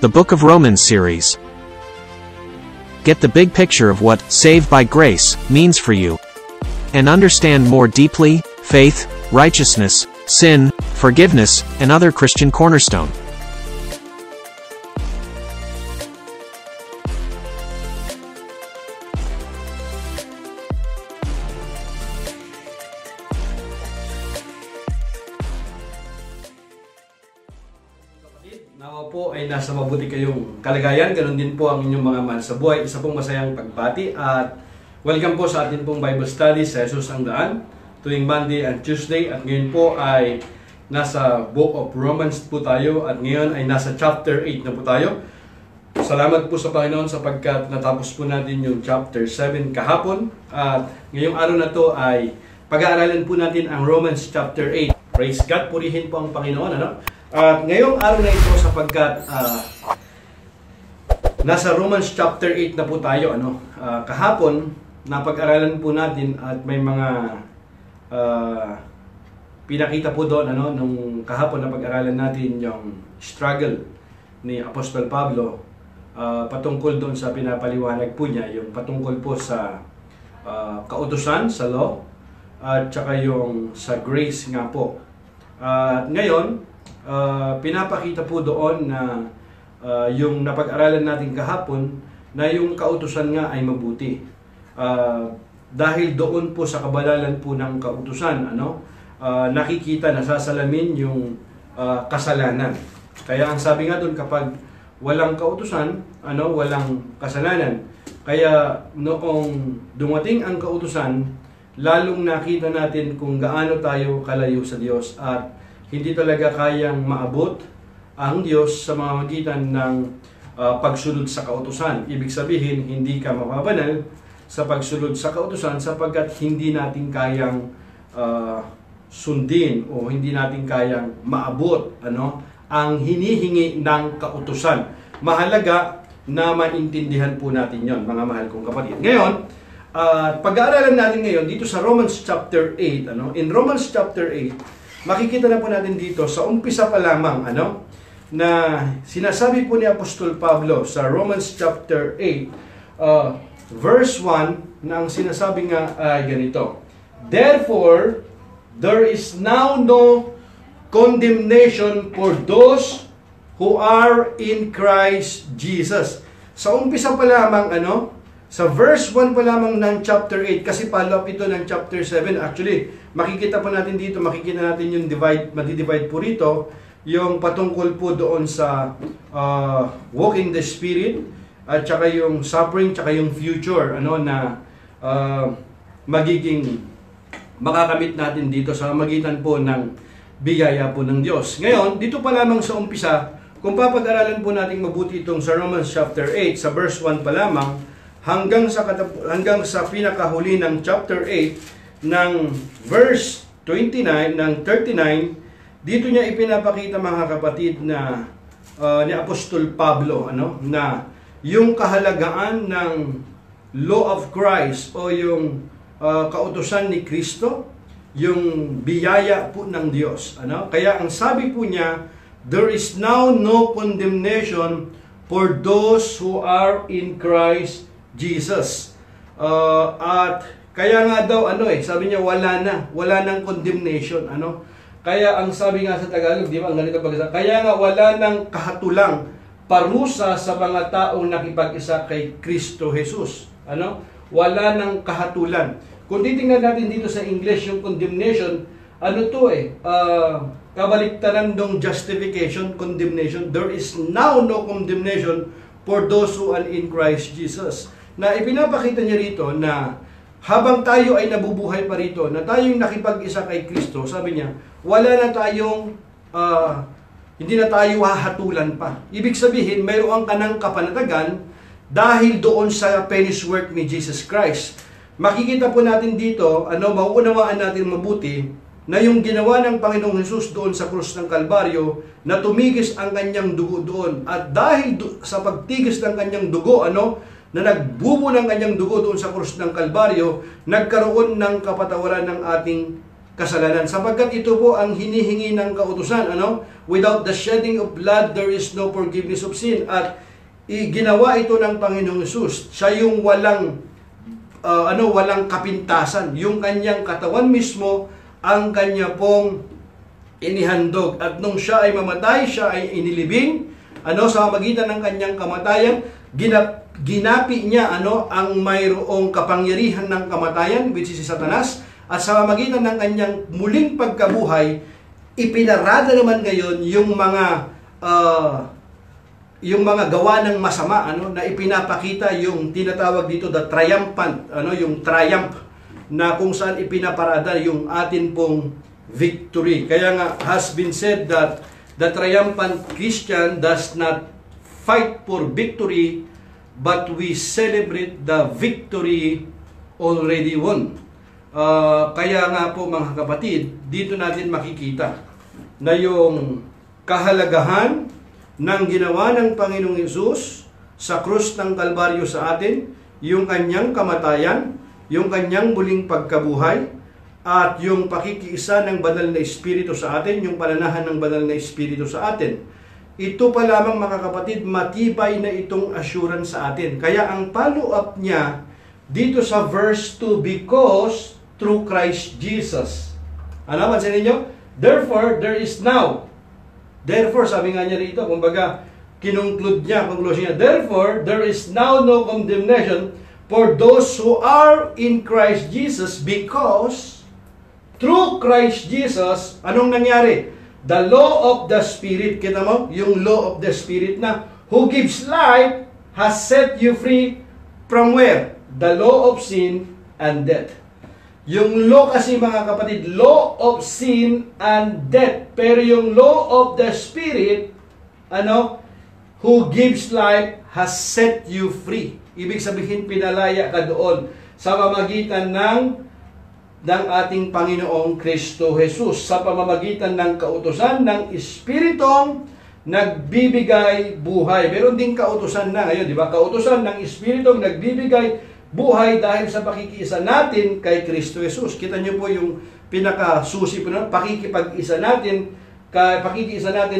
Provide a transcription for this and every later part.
the Book of Romans series. Get the big picture of what "saved by grace" means for you, and understand more deeply faith, righteousness, sin, forgiveness, and other Christian cornerstone. Nawa po ay nasa mabuti kayong kalagayan, ganoon din po ang inyong mga mahal sa buhay. Isa pong masayang pagbati at welcome po sa atin pong Bible study sa Jesus ang Daan tuwing Monday and Tuesday. At ngayon po ay nasa Book of Romans po tayo at ngayon ay nasa chapter 8 na po tayo. Salamat po sa Panginoon sapagkat natapos po natin yung chapter 7 kahapon at ngayong araw na to ay pag-aaralan po natin ang Romans chapter 8. Praise God, purihin po ang Panginoon, ano? At ngayong araw na ito sapagkat nasa Romans chapter 8 na po tayo, ano? Kahapon napag-aralan po natin at may mga pinakita po doon, ano, nung kahapon napag-aralan natin yung struggle ni Apostol Pablo patungkol doon sa pinapaliwanag po niya, yung patungkol po sa kautusan, sa law, at saka yung sa grace nga po. At ngayon pinapakita po doon na yung napag-aralan natin kahapon na yung kautusan nga ay mabuti. Dahil doon po sa kabalalan po ng kautusan, ano, nakikita, nasasalamin yung kasalanan. Kaya ang sabi nga doon, kapag walang kautusan, ano, walang kasalanan. Kaya noong dumating ang kautusan, lalong nakita natin kung gaano tayo kalayo sa Diyos at hindi talaga kayang maabot ang Diyos sa mga magitan ng pagsunod sa kautusan. Ibig sabihin, hindi ka mapapanal sa pagsunod sa kautusan sapagkat hindi natin kayang sundin o hindi natin kayang maabot, ano, ang hinihingi ng kautusan. Mahalaga na maintindihan po natin yon, mga mahal kong kapatid. Ngayon, pag-aaralan natin ngayon dito sa Romans chapter 8, ano, in Romans chapter 8, makikita na po natin dito sa umpisa pa lamang, ano, na sinasabi po ni Apostol Pablo sa Romans chapter 8 verse 1 na ang sinasabi nga ay ganito: Therefore, there is now no condemnation for those who are in Christ Jesus. Sa umpisa pa lamang, ano, sa verse 1 pa lamang ng chapter 8, kasi follow-up ito ng chapter 7. Actually, makikita po natin dito, makikita natin yung madi-divide po rito, yung patungkol po doon sa walk in the Spirit, at saka yung suffering, saka yung future, ano, na magiging makakamit natin dito sa magitan po ng biyaya po ng Diyos. Ngayon, dito pa lamang sa umpisa, kung papag-aralan po natin mabuti itong sa Romans chapter 8, sa verse 1 pa lamang, hanggang sa pinakahuli ng chapter 8 ng verse 29 ng 39, dito niya ipinapakita, mga kapatid, na ni Apostol Pablo, ano, na yung kahalagaan ng law of Christ o yung kautusan ni Kristo, yung biyaya po ng Diyos, ano. Kaya ang sabi po niya, there is now no condemnation for those who are in Christ Jesus. At kaya nga daw, ano, sabi niya, wala nang condemnation, ano. Kaya ang sabi nga sa Tagalog, di ba, ang ganito pag-isa, kaya nga wala nang kahatulang parusa sa mga taong nakipag-isa kay Kristo Jesus, ano. Wala nang kahatulan. Kung titingnan natin dito sa English yung condemnation, ano to, kabaliktaran dong justification, condemnation. There is now no condemnation for those who are in Christ Jesus. Na ipinapakita niya rito na habang tayo ay nabubuhay pa rito, na tayong nakipag-isa kay Kristo, sabi niya, wala na tayong, hindi na tayo hahatulan pa. Ibig sabihin, mayroon ka ng kapanatagan dahil doon sa finished work ni Jesus Christ. Makikita po natin dito, ano, mauunawaan natin mabuti, na yung ginawa ng Panginoong Hesus doon sa krus ng Kalbaryo, na tumigis ang kanyang dugo doon. At dahil sa pagtigis ng kanyang dugo, ano, na nagbubo ng kanyang dugo doon sa krus ng Kalbaryo, nagkaroon ng kapatawaran ng ating kasalanan. Sapagkat ito po ang hinihingi ng kautusan, without the shedding of blood, there is no forgiveness of sin. At ginawa ito ng Panginoong Hesus. Siya yung walang kapintasan. Yung kanyang katawan mismo, ang kanya pong inihandog. At nung siya ay mamatay, siya ay inilibing, sa magitan ng kanyang kamatayan, ginapi niya ang mayroong kapangyarihan ng kamatayan, which is si Satanas, at sa magitan ng kanyang muling pagkabuhay, ipinarada naman ngayon yung mga gawa ng masama, na ipinapakita yung tinatawag dito the triumphant, yung triumph, na kung saan ipinaparada yung atin pong victory. Kaya nga has been said that the triumphant Christian does not fight for victory, but we celebrate the victory already won. Kaya nga po mga kapatid, dito natin makikita na yung kahalagahan ng ginawa ng Panginoong Hesus sa krus ng Kalbaryo sa atin, yung kanyang kamatayan, yung kanyang muling pagkabuhay, at yung pakikiisa ng banal na Espiritu sa atin, yung pananahan ng banal na Espiritu sa atin. Ito pa lamang mga kapatid, matibay na itong assurance sa atin. Kaya ang follow-up niya dito sa verse 2, because through Christ Jesus. Pansin ninyo? Therefore, there is now. Therefore, sabi nga niya rito, kumbaga, conclusion niya, therefore, there is now no condemnation for those who are in Christ Jesus, because through Christ Jesus, anong nangyari? The law of the Spirit, kita mo? Yung law of the Spirit na, who gives life, has set you free from where? The law of sin and death. Yung law kasi mga kapatid, law of sin and death. Pero yung law of the Spirit, who gives life, has set you free. Ibig sabihin, pinalaya ka doon sa pamamagitan ng ating Panginoong Kristo Jesus, sa pamamagitan ng kautusan ng Espiritong nagbibigay buhay. Meron din kautusan na ngayon, di ba? Kautusan ng Espiritong nagbibigay buhay dahil sa pakikiisa natin kay Kristo Jesus. Kita niyo po yung pinakasusi po na pakikiisa natin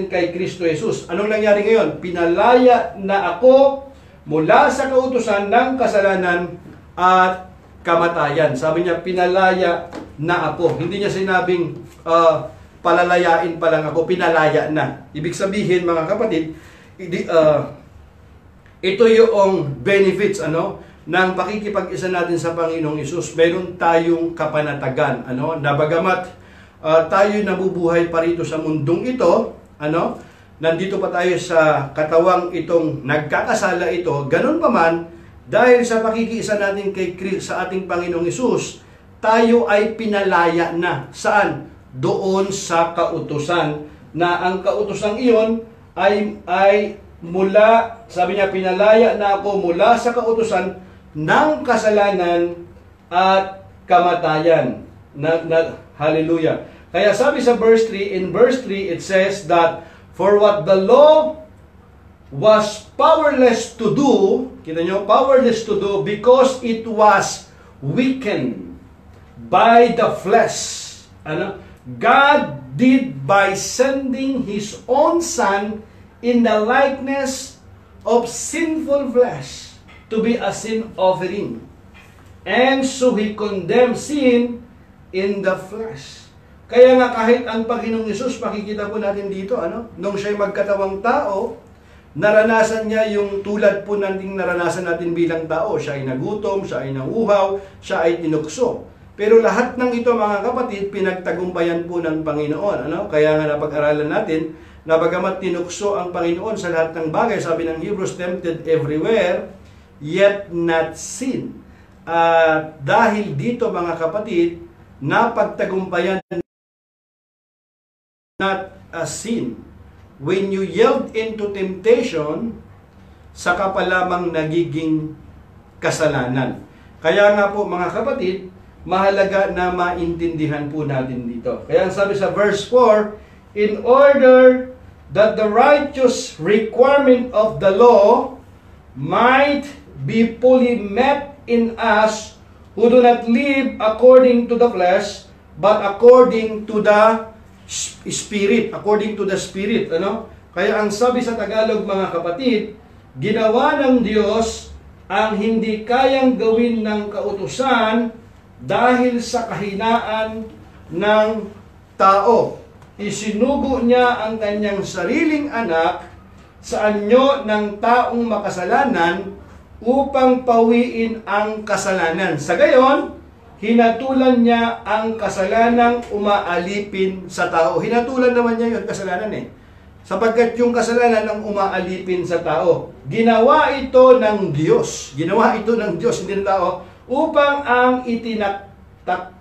kay Kristo Jesus. Anong nangyari ngayon? Pinalaya na ako mula sa kautusan ng kasalanan at kamatayan. Sabi niya, pinalaya na ako. Hindi niya sinabing palalayain pa lang ako, pinalaya na. Ibig sabihin mga kapatid, ito yung benefits ng pakikipag-isa natin sa Panginoong Hesus. Meron tayong kapanatagan, na bagamat tayo nabubuhay pa rito sa mundong ito, nandito pa tayo sa katawang itong nagkakasala ito, ganun pa man, dahil sa pakikiisa natin sa ating Panginoong Hesus, tayo ay pinalaya na. Saan? Doon sa kautusan, na ang kautusan iyon ay mula, sabi niya, pinalaya na ako mula sa kautusan ng kasalanan at kamatayan. Hallelujah. Kaya sabi sa verse 3, in verse 3 it says that, for what the law was powerless to do, kita nyo, powerless to do, because it was weakened by the flesh. God did by sending His own Son in the likeness of sinful flesh to be a sin offering. And so He condemned sin in the flesh. Kaya nga kahit ang Panginoong Hesus, makikita po natin dito, nung siya'y magkatawang tao, naranasan niya yung tulad po nating naranasan natin bilang tao. Siya ay nagutom, siya ay nauuhaw, siya ay tinukso. Pero lahat ng ito mga kapatid, pinagtagumpayan po ng Panginoon. Kaya nga napag-aralan natin, na bagamat tinukso ang Panginoon sa lahat ng bagay, sabi ng Hebrews, tempted everywhere, yet not sin. Dahil dito mga kapatid, napagtagumpayan not a sin. When you yield into temptation, saka pa lamang nagiging kasalanan. Kaya nga po mga kapatid, mahalaga na maintindihan po natin dito. Kaya ang sabi sa verse 4, in order that the righteous requirement of the law might be fully met in us who do not live according to the flesh, but according to the Spirit. According to the Spirit. Ano? Kaya ang sabi sa Tagalog, mga kapatid, ginawa ng Diyos ang hindi kayang gawin ng kautusan dahil sa kahinaan ng tao. Isinugo niya ang kanyang sariling anak sa anyo ng taong makasalanan upang pawiin ang kasalanan. Sa gayon, hinatulan niya ang kasalanang umaalipin sa tao. Hinatulan naman niya yung kasalanan sapagkat yung kasalanan ang umaalipin sa tao. Ginawa ito ng Diyos. Ginawa ito ng Diyos, hindi ng tao, upang ang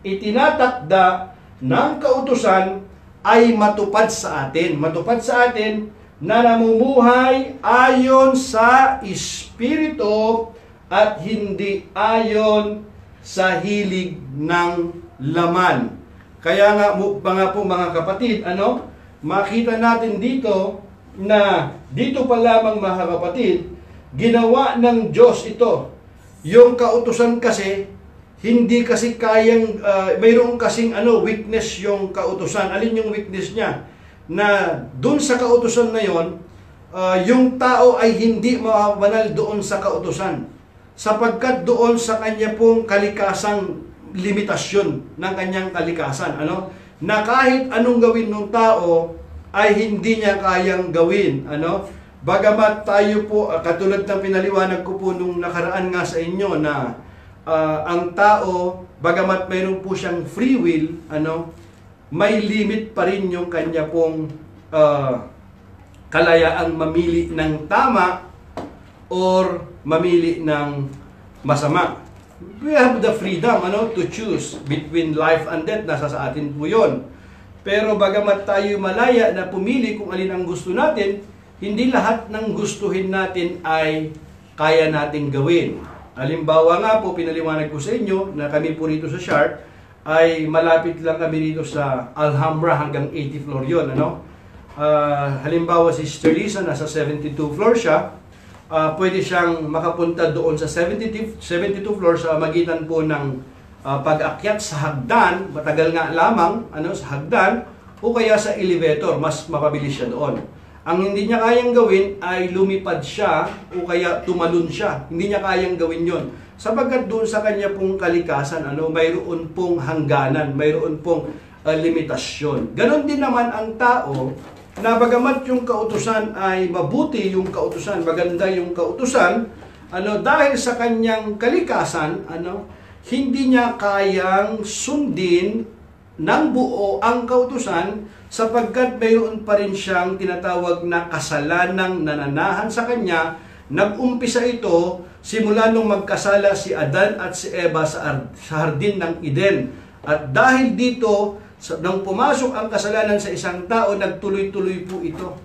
itinatakda ng kautusan ay matupad sa atin. Matupad sa atin na namumuhay ayon sa Espiritu at hindi ayon sa hilig ng laman. Kaya nga mga kapatid, makita natin dito na dito pa lamang mga kapatid, ginawa ng Diyos ito. Yung kautusan kasi, hindi kasi kayang, mayroong kasing weakness yung kautusan. Alin yung weakness niya? Na dun sa kautusan na yon, yung tao ay hindi mabanal doon sa kautusan. Sapagkat doon sa kanya pong kalikasang limitasyon ng kanyang kalikasan. Na kahit anong gawin ng tao ay hindi niya kayang gawin. Bagamat tayo po, katulad ng pinaliwanag ko po nung nakaraan nga sa inyo na ang tao, bagamat mayroon po siyang free will, may limit pa rin yung kanya pong kalayaang mamili ng tama or mamili ng masama. We have the freedom to choose between life and death. Nasa sa atin po yun. Pero bagamat tayo malaya na pumili kung alin ang gusto natin, hindi lahat ng gustuhin natin ay kaya nating gawin. Halimbawa nga po, pinaliwanag ko sa inyo na kami po rito sa Sharp ay malapit lang kami rito sa Alhambra hanggang 80th floor yun. Halimbawa si Sister Lisa, nasa 72 floor siya. Pwede siyang makapunta doon sa 72 floor sa magitan po ng pag-akyat sa hagdan, matagal nga lamang sa hagdan, o kaya sa elevator, mas mapabilis siya doon. Ang hindi niya kayang gawin ay lumipad siya o kaya tumalon siya. Hindi niya kayang gawin yon. Sapagkat doon sa kanya pong kalikasan, mayroon pong hangganan, mayroon pong limitasyon. Ganon din naman ang tao, na bagamat yung kautusan ay mabuti, yung kautusan, maganda yung kautusan, dahil sa kanyang kalikasan, hindi niya kayang sundin ng buo ang kautusan sapagkat mayroon pa rin siyang tinatawag na kasalanang nananahan sa kanya. Nag-umpisa ito simula nung magkasala si Adan at si Eva sa hardin ng Eden. At dahil dito, nang pumasok ang kasalanan sa isang tao, nagtuloy-tuloy po ito.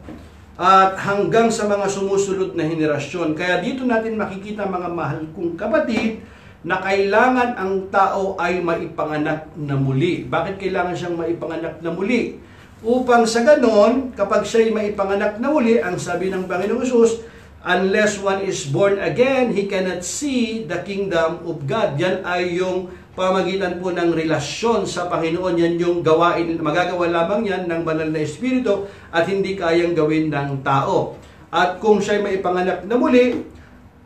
At hanggang sa mga sumusunod na henerasyon. Kaya dito natin makikita, mga mahal kong kapatid, na kailangan ang tao ay maipanganak na muli. Bakit kailangan siyang maipanganak na muli? Upang sa ganon, kapag siya'y maipanganak na muli, ang sabi ng Panginoong Hesus, unless one is born again, he cannot see the kingdom of God. Yan ay yung pamagitan po ng relasyon sa Panginoon. Yan yung gawain, magagawa lamang yan ng banal na Espiritu at hindi kayang gawin ng tao. At kung siya'y maipanganak na muli,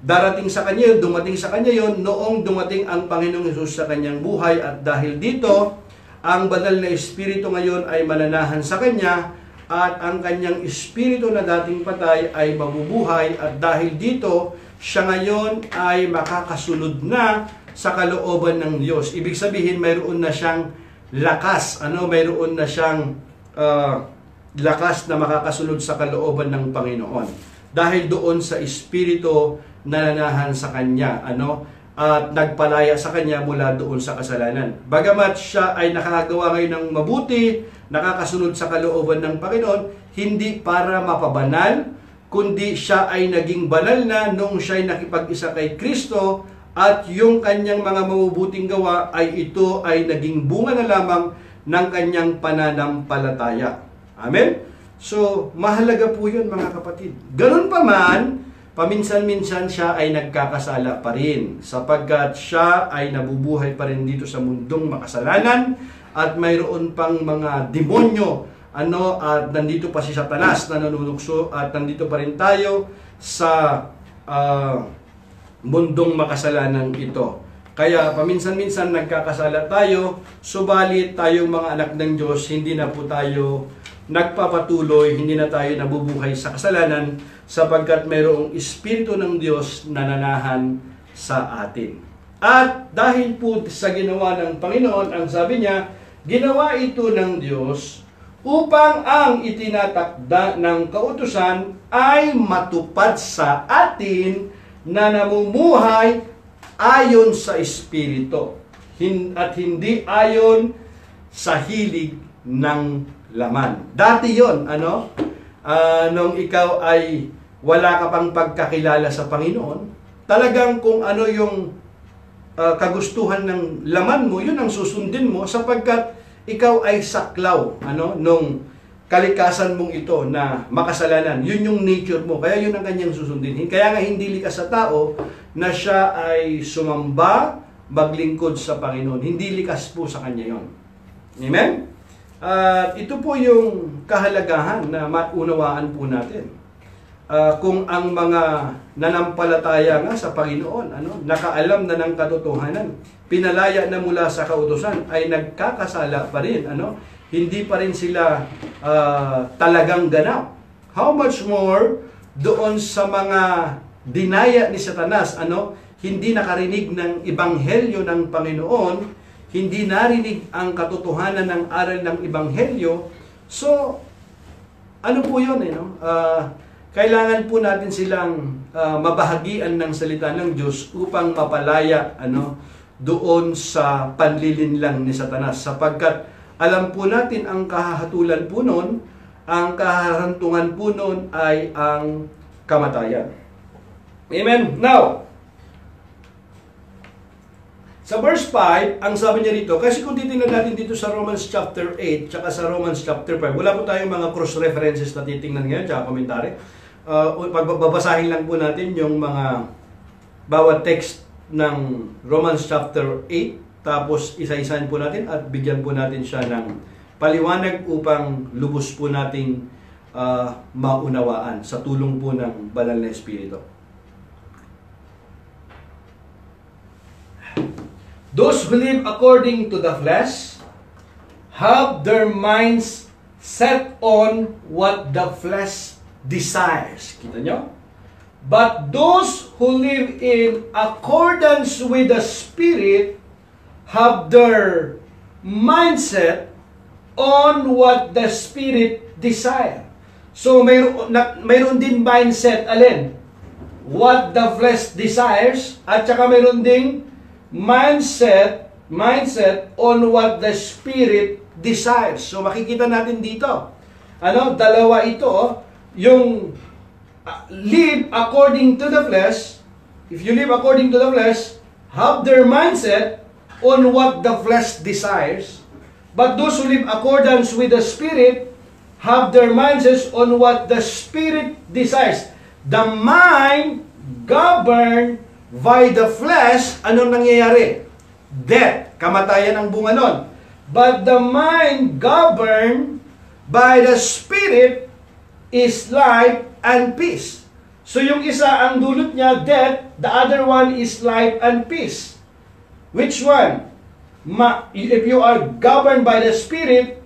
darating sa kanya yun, dumating sa kanya yun, noong dumating ang Panginoong Hesus sa kanyang buhay. At dahil dito, ang banal na Espiritu ngayon ay mananahan sa kanya at ang kanyang espiritu na dating patay ay mabubuhay. At dahil dito, siya ngayon ay makakasunod na sa kalooban ng Diyos. Ibig sabihin, mayroon na siyang lakas. Mayroon na siyang lakas na makakasunod sa kalooban ng Panginoon. Dahil doon sa espiritu nananahan sa kanya, at nagpalaya sa kanya mula doon sa kasalanan. Bagamat siya ay nakagawa ngayon ng mabuti, nakakasunod sa kalooban ng Panginoon, hindi para mapabanal, kundi siya ay naging banal na nung siya ay nakipag-isa kay Kristo, at yung kanyang mga mabubuting gawa ay ito ay naging bunga na lamang ng kanyang pananampalataya. Amen? So, mahalaga po yun, mga kapatid. Ganun pa man, paminsan-minsan siya ay nagkakasala pa rin sapagkat siya ay nabubuhay pa rin dito sa mundong makasalanan at mayroon pang mga demonyo, at nandito pa si Satanas na nanunukso, at nandito pa rin tayo sa mundong makasalanan ito. Kaya paminsan-minsan nagkakasala tayo, subalit tayong mga anak ng Diyos, hindi na po tayo nagpapatuloy, hindi na tayo nabubuhay sa kasalanan, sapagkat mayroong Espiritu ng Diyos na nananahan sa atin. At dahil po sa ginawa ng Panginoon, ang sabi niya, ginawa ito ng Diyos upang ang itinatakda ng kautusan ay matupad sa atin na namumuhay ayon sa Espiritu at hindi ayon sa hilig ng laman. Dati yon, nung ikaw ay wala ka pang pagkakilala sa Panginoon, talagang kung ano yung kagustuhan ng laman mo, yun ang susundin mo, sapagkat ikaw ay saklaw nung kalikasan mong ito na makasalanan. Yun yung nature mo, kaya yun ang kanyang susundin. Kaya nga hindi likas sa tao na siya ay sumamba, maglingkod sa Panginoon. Hindi likas po sa kanya yon. Amen? Ito po yung kahalagahan na maunawaan po natin. Kung ang mga nanampalataya nga sa Panginoon, nakaalam na ng katotohanan, pinalaya na mula sa kautusan, ay nagkakasala pa rin, hindi pa rin sila talagang ganap. How much more doon sa mga dinaya ni Satanas, hindi nakarinig ng ebanghelyo ng Panginoon, hindi narinig ang katotohanan ng aral ng ebanghelyo. So, ano po yun? Kailangan po natin silang mabahagian ng salita ng Diyos upang mapalaya doon sa panlilinlang ni Satanas, sapagkat alam po natin ang kahahatulan po nun, ang kahahantungan po nun ay ang kamatayan. Amen? Now, sa verse 5, ang sabi niya dito, kasi kung titingnan natin dito sa Romans chapter 8, tsaka sa Romans chapter 5, wala po tayong mga cross-references na titingnan ngayon, tsaka komentary. Pagbabasahin lang po natin yung mga bawat text ng Romans chapter 8, tapos isa-isahin po natin at bigyan po natin siya ng paliwanag upang lubos po nating maunawaan sa tulong po ng Banal na Espiritu. Those who live according to the flesh have their minds set on what the flesh desires. Kita nyo? But those who live in accordance with the Spirit have their mindset on what the Spirit desire. So, mayroon din mindset, alin? What the flesh desires, at saka mayroon ding mindset on what the Spirit desires. So, makikita natin dito. Dalawa ito, yung live according to the flesh. If you live according to the flesh, have their mindset on what the flesh desires. But those who live accordance with the Spirit have their mindsets on what the Spirit desires. The mind governed by the flesh, anong nangyayari? Death, kamatayan ang bunga nun. But the mind governed by the Spirit is life and peace. So yung isa ang dulot niya, death, the other one is life and peace. Which one? If you are governed by the Spirit,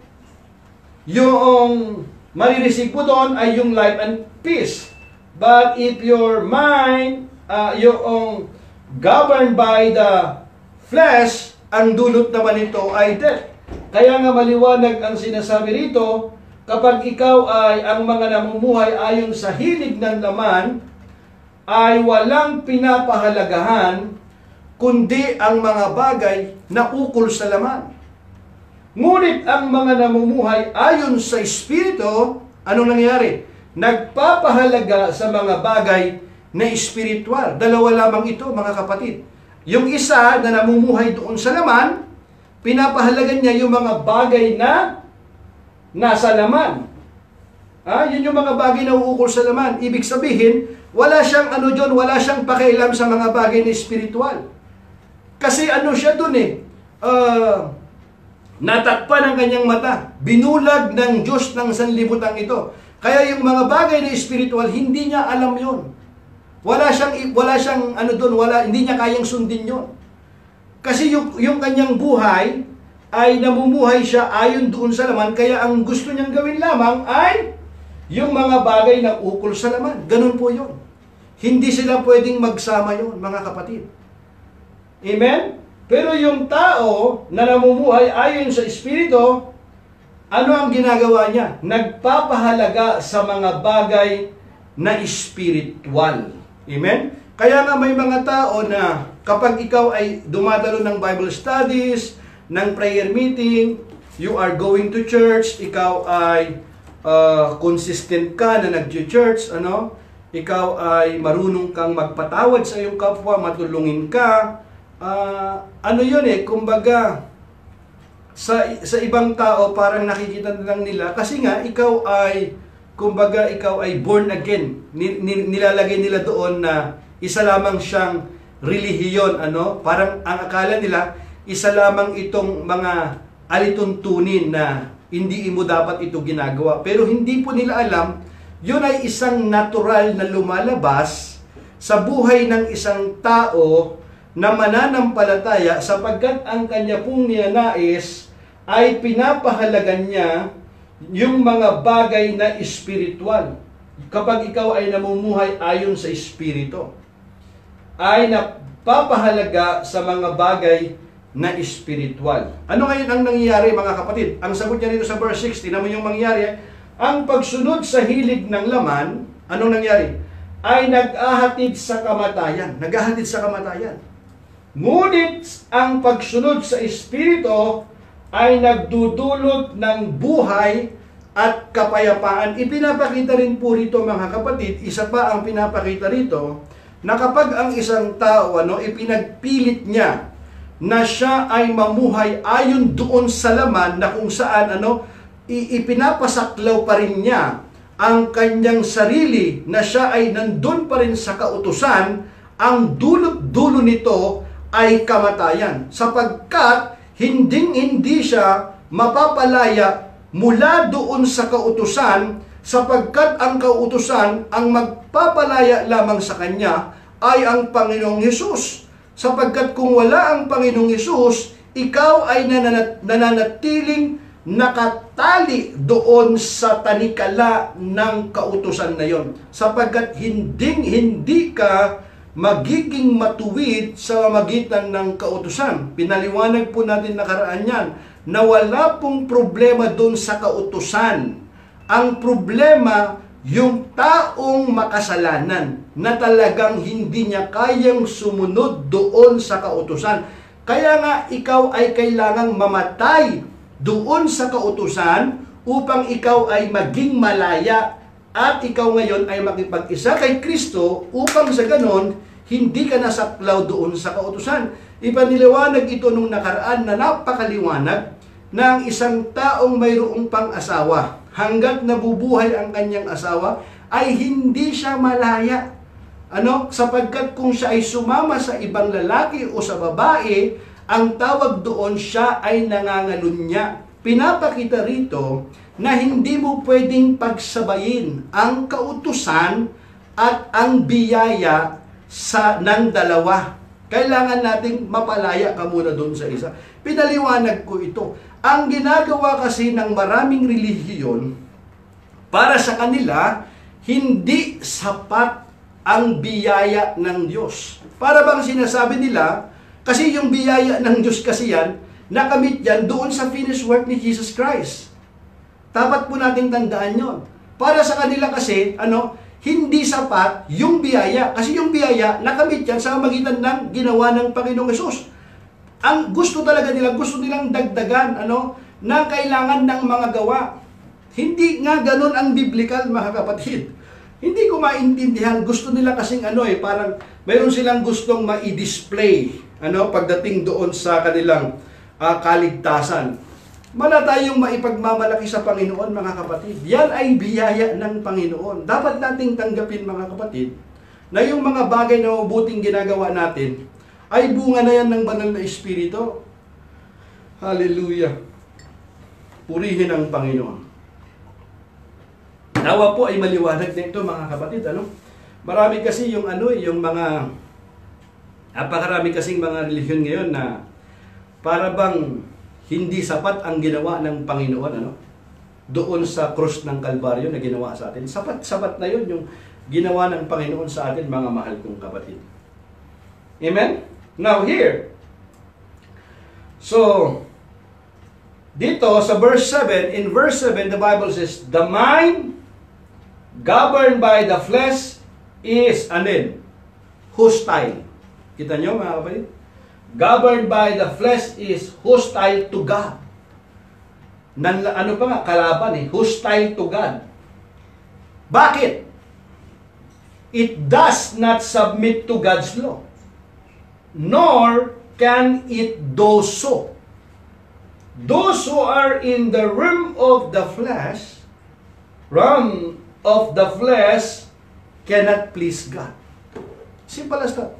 yung marireceive po doon ay yung life and peace. But if your mind, yung governed by the flesh, ang dulot naman ito ay death. Kaya nga maliwanag ang sinasabi rito, kapag ikaw ay ang mga namumuhay ayon sa hilig ng laman, ay walang pinapahalagahan kundi ang mga bagay na ukol sa laman. Ngunit ang mga namumuhay ayon sa Espiritu, anong nangyari? Nagpapahalaga sa mga bagay na espiritual. Dalawa lamang ito, mga kapatid. Yung isa na namumuhay doon sa laman, pinapahalagan niya yung mga bagay na nasa laman. Yun yung mga bagay na uukol sa laman. Ibig sabihin, wala siyang wala siyang pakialam sa mga bagay na espiritual. Kasi siya dun Natakpan ang kanyang mata. Binulag ng Diyos ng sanlibutan ito. Kaya yung mga bagay na spiritual, hindi niya alam yon. Wala siyang hindi niya kayang sundin yon. Kasi yung kanyang buhay ay namumuhay siya ayon doon sa laman, kaya ang gusto niyang gawin lamang ay yung mga bagay na ukol sa laman. Ganun po yun. Hindi sila pwedeng magsama yon, mga kapatid. Amen? Pero yung tao na namumuhay ayon sa Espiritu, ano ang ginagawa niya? Nagpapahalaga sa mga bagay na spiritual. Amen? Kaya nga may mga tao na kapag ikaw ay dumadalo ng Bible studies, ng prayer meeting, you are going to church, ikaw ay consistent ka na nag-church, ikaw ay marunong kang magpatawad sa iyong kapwa, matulungin ka, kumbaga, sa ibang tao parang nakikita lang nila kasi nga ikaw ay born again. Nilalagay nila doon na isa lamang siyang relihiyon, parang ang akala nila isa lamang itong mga alituntunin na hindi mo dapat ito ginagawa. Pero hindi po nila alam, yun ay isang natural na lumalabas sa buhay ng isang tao na mananampalataya, sapagkat ang kanya pong ninanais ay pinapahalagan niya yung mga bagay na espiritual. Kapag ikaw ay namumuhay ayon sa Espiritu, ay napapahalaga sa mga bagay na espiritual. Ano ngayon ang nangyayari, mga kapatid? Ang sagot niya dito sa verse 6, tingnan mo yung mangyayari. Ang pagsunod sa hilig ng laman, anong nangyari? Ay nag-ahatid sa kamatayan. Nag-ahatid sa kamatayan. Ngunit ang pagsunod sa Espiritu ay nagdudulot ng buhay at kapayapaan. Ipinapakita rin po rito, mga kapatid, isa pa ang pinapakita rito, na kapag ang isang tao ipinagpilit niya na siya ay mamuhay ayon doon sa laman, na kung saan ipinapasaklaw pa rin niya ang kanyang sarili, na siya ay nandun pa rin sa kautusan, ang dulot-dulo nito ay kamatayan, sapagkat hindi siya mapapalaya mula doon sa kautusan, sapagkat ang kautusan, ang magpapalaya lamang sa kanya ay ang Panginoong Hesus. Sapagkat kung wala ang Panginoong Hesus, ikaw ay nananatiling nakatali doon sa tanikala ng kautusan na yon. Sapagkat hindi ka magiging matuwid sa magitan ng kautusan. Pinaliwanag po natin nakaraan yan, na wala pong problema doon sa kautusan. Ang problema, yung taong makasalanan na talagang hindi niya kayang sumunod doon sa kautusan. Kaya nga ikaw ay kailangang mamatay doon sa kautusan upang ikaw ay maging malaya at ikaw ngayon ay makipag-isa kay Kristo upang sa ganon hindi ka nasaklaw doon sa kautusan. Ipaniliwanag ito nung nakaraan na napakaliwanag na ang isang taong mayroong pang-asawa, hanggat nabubuhay ang kanyang asawa, ay hindi siya malaya. Sapagkat kung siya ay sumama sa ibang lalaki o sa babae, ang tawag doon siya ay nangangalunya. Pinapakita rito na hindi mo pwedeng pagsabayin ang kautusan at ang biyaya ng dalawa. Kailangan nating mapalaya ka muna doon sa isa. Pinaliwanag ko ito. Ang ginagawa kasi ng maraming relihiyon, para sa kanila, hindi sapat ang biyaya ng Diyos. Para bang sinasabi nila, kasi yung biyaya ng Diyos kasi yan, nakamit yan doon sa finished work ni Jesus Christ. Dapat po nating tandaan yon. Para sa kanila kasi, hindi sapat yung biyaya. Kasi yung biyaya, nakamit yan sa magitan ng ginawa ng Panginoong Hesus. Ang gusto talaga nila, gusto nilang dagdagan, na kailangan ng mga gawa. Hindi nga ganun ang biblical, mga kapatid. Hindi ko maintindihan. Gusto nila kasing parang mayroon silang gustong ma-display, pagdating doon sa kanilang kaligtasan. Wala tayong maipagmamalaki sa Panginoon, mga kapatid. Yan ay biyaya ng Panginoon. Dapat nating tanggapin, mga kapatid, na yung mga bagay na mabuting ginagawa natin ay bunga na yan ng banal na Espiritu. Hallelujah. Purihin ang Panginoon. Nawa po ay maliwanag na ito, mga kapatid. Marami kasi yung mga napakarami kasing mga relihiyon ngayon na para bang hindi sapat ang ginawa ng Panginoon, doon sa krus ng Kalbaryo na ginawa sa atin. Sapat na yun yung ginawa ng Panginoon sa atin, mga mahal kong kapatid. Amen? Now here, so, dito sa verse 7, in verse 7, the Bible says, the mind governed by the flesh is, hostile. Kita nyo, mga kapatid? Governed by the flesh is hostile to God. Kalaban hostile to God. Bakit? It does not submit to God's law, nor can it do so. Those who are in the realm of the flesh cannot please God. Simple as that.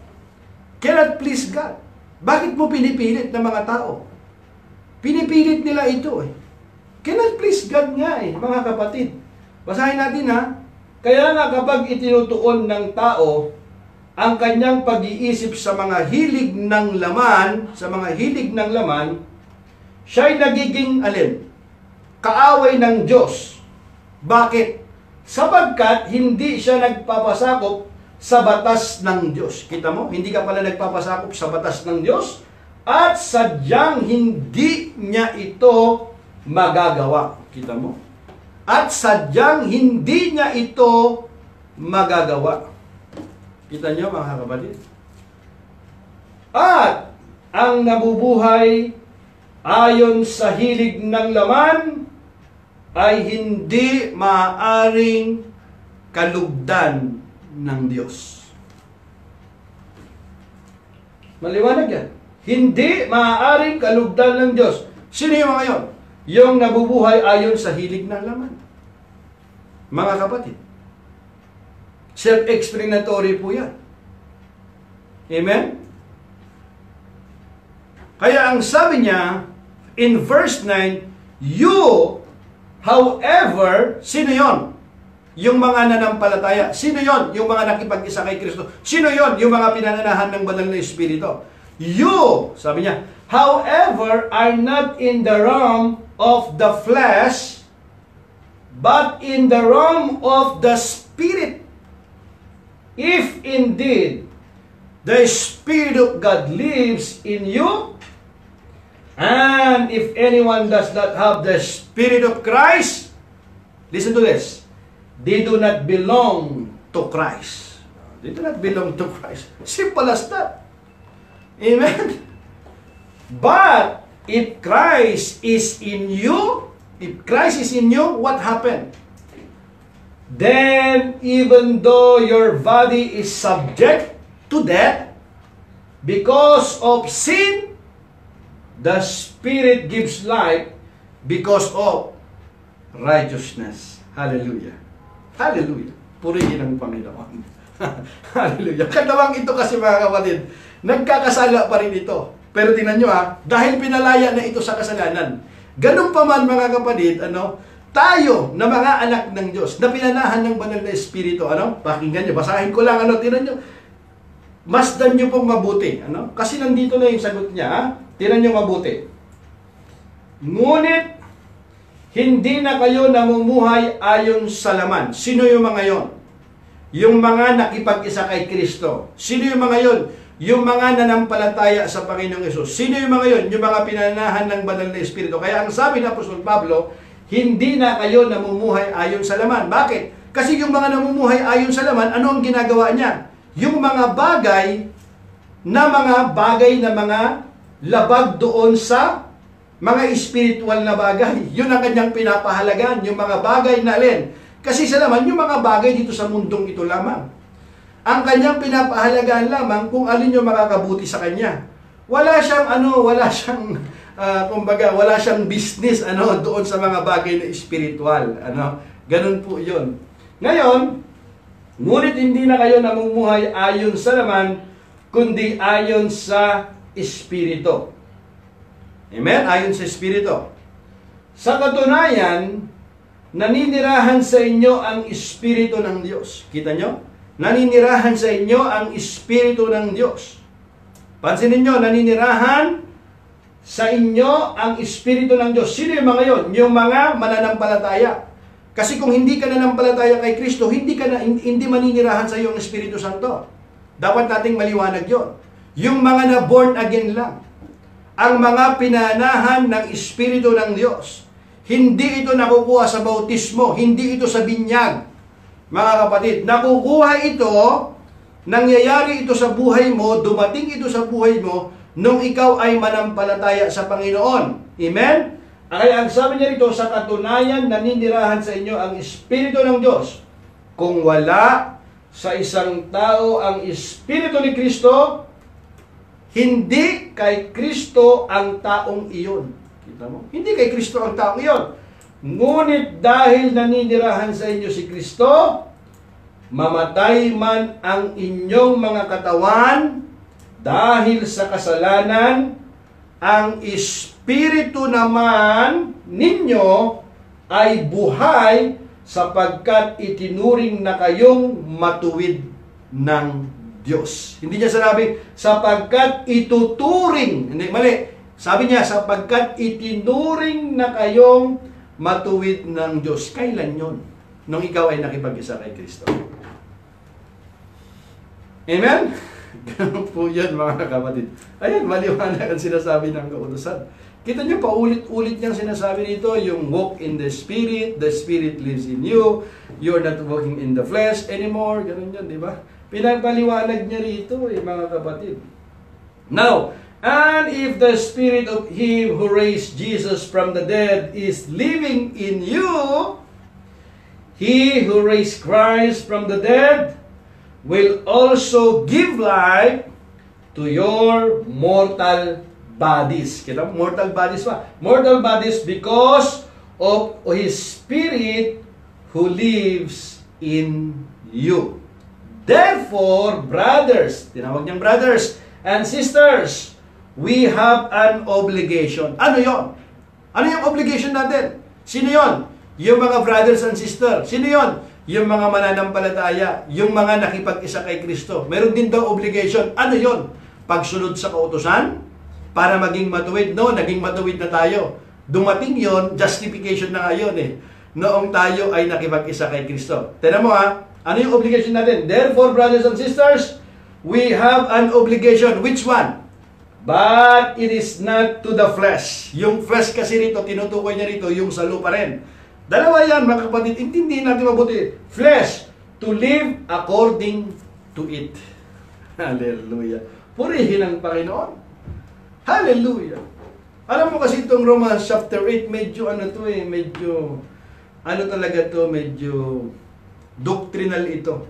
Cannot please God. Bakit mo pinipilit ng mga tao? Pinipilit nila ito Cannot please God nga mga kapatid. Basahin natin Kaya nga kapag itinutuon ng tao ang kanyang pag-iisip sa mga hilig ng laman, siya'y nagiging kaaway ng Diyos. Bakit? Sapagkat hindi siya nagpapasakop sa batas ng Diyos. Kita mo? Hindi ka pala nagpapasakop sa batas ng Diyos at sadyang hindi niya ito magagawa. Kita mo? At sadyang hindi niya ito magagawa. Kita niyo, mga kapatid? At ang nabubuhay ayon sa hilig ng laman ay hindi maaaring kalugdan ng Diyos. Maliwanag yan. Hindi maaaring kalugdan ng Diyos. Sino yung mga yun? Yung nabubuhay ayon sa hilig ng laman. Mga kapatid, self-explanatory po yan. Amen? Kaya ang sabi niya, in verse 9, you, however, sino yon? Yung mga nanampalataya. Sino yon? Yung mga nakipag-isa kay Kristo. Sino yon? Yung mga pinananahan ng banal na Espiritu. You, sabi niya, however, are not in the realm of the flesh, but in the realm of the Spirit. If indeed the Spirit of God lives in you, and if anyone does not have the Spirit of Christ, listen to this, they do not belong to Christ. They do not belong to Christ. Simple as that. Amen? But if Christ is in you, what happened? Then, even though your body is subject to death because of sin, the Spirit gives life because of righteousness. Hallelujah. Hallelujah. Purihin ang Panginoon. Hallelujah. Kadawang ito kasi, mga kapatid, nagkakasala pa rin ito. Pero tingnan nyo dahil pinalaya na ito sa kasalanan. Ganun pa man, mga kapatid, tayo na mga anak ng Diyos, na pinanahan ng banal na Espiritu, pakinggan nyo, basahin ko lang, tingnan nyo, masdan nyo pong mabuti, kasi nandito na yung sagot niya, tingnan nyo mabuti. Ngunit, hindi na kayo namumuhay ayon sa laman. Sino yung mga yon? Yung mga nakipag-isa kay Kristo. Sino yung mga yon? Yung mga nanampalataya sa Panginoong Hesus. Sino yung mga yon? Yung mga pinanahan ng banal na Espiritu. Kaya ang sabi ng Apostol Pablo, hindi na kayo namumuhay ayon sa laman. Bakit? Kasi yung mga namumuhay ayon sa laman, ano ang ginagawa niya? Yung mga bagay na mga labag doon sa mga spiritual na bagay. Yun ang kanyang pinapahalagan, yung mga bagay na alin. Kasi sa laman, yung mga bagay dito sa mundong ito lamang. Ang kanyang pinapahalagaan lamang kung alin yung makakabuti sa kanya. Wala siyang wala siyang business doon sa mga bagay na spiritual. Ganun po 'yon. Ngayon, ngunit hindi na kayo namumuhay ayon sa laman, kundi ayon sa Espiritu. Amen? Ayon sa Espiritu. Sa katunayan, naninirahan sa inyo ang Espiritu ng Diyos. Kita nyo? Naninirahan sa inyo ang Espiritu ng Diyos. Pansinin nyo, naninirahan sa inyo ang Espiritu ng Diyos. Sino yung mga yon? Yung mga mananampalataya. Kasi kung hindi ka nanampalataya kay Kristo, hindi maninirahan sa iyo ang Espiritu Santo. Dapat nating maliwanag yon. Yung mga na born again lang. Ang mga pinanahan ng Espiritu ng Diyos. Hindi ito nakukuha sa bautismo, hindi ito sa binyag. Mga kapatid, nakukuha ito, nangyayari ito sa buhay mo, dumating ito sa buhay mo, nung ikaw ay manampalataya sa Panginoon. Amen? Kaya ang sabi niya rito, sa katunayan, naninirahan sa inyo ang Espiritu ng Diyos. Kung wala sa isang tao ang Espiritu ni Kristo, hindi kay Kristo ang taong iyon. Kita mo? Hindi kay Kristo ang taong iyon. Ngunit dahil naninirahan sa inyo si Kristo, mamatay man ang inyong mga katawan dahil sa kasalanan, ang Espiritu naman ninyo ay buhay sapagkat itinuring na kayong matuwid ng Diyos. Hindi niya sinabing sapagkat ituturing. Hindi, mali. Sabi niya, sapagkat itinuring na kayong matuwid ng Diyos. Kailan yon? Nung ikaw ay nakipag-isa kay Kristo. Amen? Ganun po yan, mga kapatid. Ayan, maliwanag ang sinasabi ng kautusan. Kita niyo, paulit-ulit niyang sinasabi dito, yung walk in the Spirit lives in you, you're not walking in the flesh anymore, ganun yan, di ba? Pinapaliwanag niya rito, mga kapatid. Now, and if the Spirit of Him who raised Jesus from the dead is living in you, He who raised Christ from the dead will also give life to your mortal bodies. Kita? Mortal bodies pa. Mortal bodies because of His Spirit who lives in you. Therefore, brothers, tinawag niyang brothers and sisters, we have an obligation. Ano yon? Ano yung obligation natin? Sino yon? Yung mga brothers and sisters. Sino yon? Yung mga mananampalataya. Yung mga nakipag-isa kay Kristo. Meron din daw obligation. Ano yon? Pagsunod sa kautusan? Para maging matuwid. No, naging matuwid na tayo. Dumating yon, justification na ngayon eh. Noong tayo ay nakipag-isa kay Kristo. Tignan mo ha, ano yung obligation natin? Therefore, brothers and sisters, we have an obligation. Which one? But it is not to the flesh. Yung flesh kasi rito, tinutukoy niya rito, yung sa lupa rin. Dalawa yan, mga kapatid. Intindihin natin mabuti. Flesh, to live according to it. Hallelujah. Purihin ang Panginoon. Hallelujah. Alam mo kasi itong Romans chapter 8, medyo medyo doctrinal ito